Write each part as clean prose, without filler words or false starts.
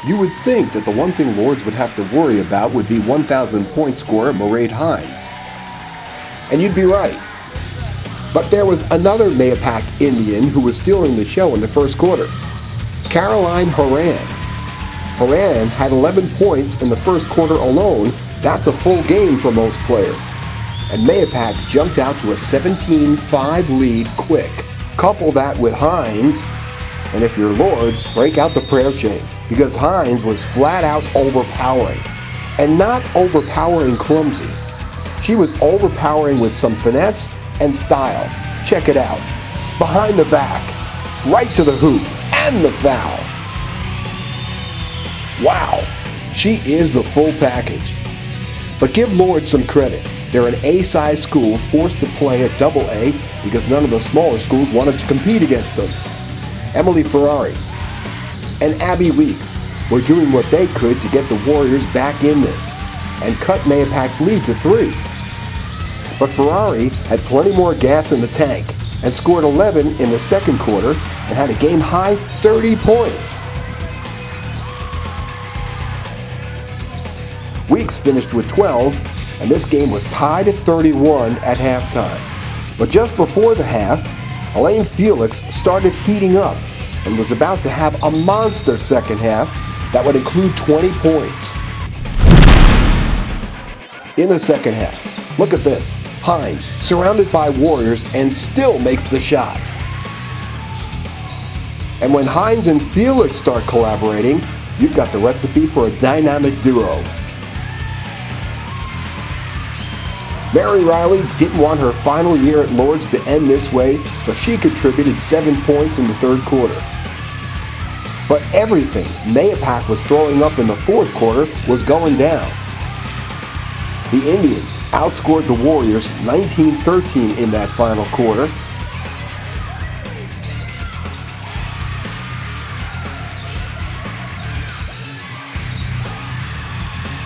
You would think that the one thing Lourdes would have to worry about would be 1,000-point scorer Mairead Hines. And you'd be right. But there was another Mahopac Indian who was stealing the show in the first quarter. Caroline Horan. Horan had 11 points in the first quarter alone. That's a full game for most players. And Mahopac jumped out to a 17-5 lead quick. Couple that with Hines, and if you're Lourdes, break out the prayer chain, because Hines was flat out overpowering. And not overpowering clumsy. She was overpowering with some finesse and style. Check it out. Behind the back, right to the hoop, and the foul. Wow, she is the full package. But give Lourdes some credit. They're an A-size school forced to play at AA because none of the smaller schools wanted to compete against them. Emily Ferrari and Abby Weeks were doing what they could to get the Warriors back in this and cut Mahopac's lead to 3. But Ferrari had plenty more gas in the tank and scored 11 in the second quarter and had a game-high 30 points. Weeks finished with 12, and this game was tied at 31 at halftime. But just before the half, Elaine Felix started heating up and was about to have a monster second half that would include 20 points. In the second half, look at this. Hines surrounded by Warriors and still makes the shot. And when Hines and Felix start collaborating, you've got the recipe for a dynamic duo. Mary Riley didn't want her final year at Lourdes to end this way, so she contributed 7 points in the third quarter. But everything Mahopac was throwing up in the fourth quarter was going down. The Indians outscored the Warriors 19-13 in that final quarter.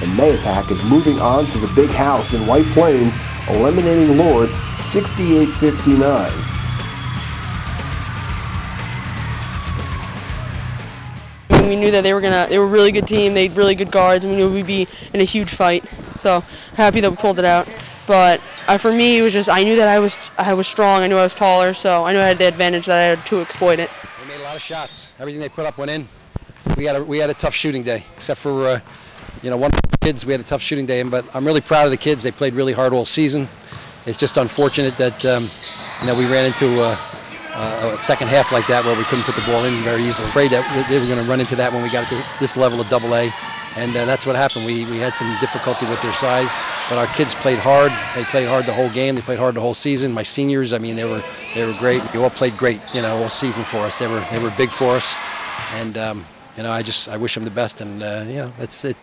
And Mahopac is moving on to the big house in White Plains, eliminating Lourdes 68-59. We knew that they were a really good team. They had really good guards, and we knew we'd be in a huge fight. So happy that we pulled it out. But for me, it was just I knew that I was strong. I knew I was taller, so I knew I had the advantage that I had to exploit it. They made a lot of shots. Everything they put up went in. We had a tough shooting day, except for one of the kids. We had a tough shooting day, but I'm really proud of the kids. They played really hard all season. It's just unfortunate that we ran into a second half like that where we couldn't put the ball in very easily. Afraid that they were going to run into that when we got to this level of AA, and that's what happened. We had some difficulty with their size, but our kids played hard. They played hard the whole game. They played hard the whole season. My seniors, I mean, they were great. They all played great, all season for us. They were big for us, and I wish them the best, and that's it.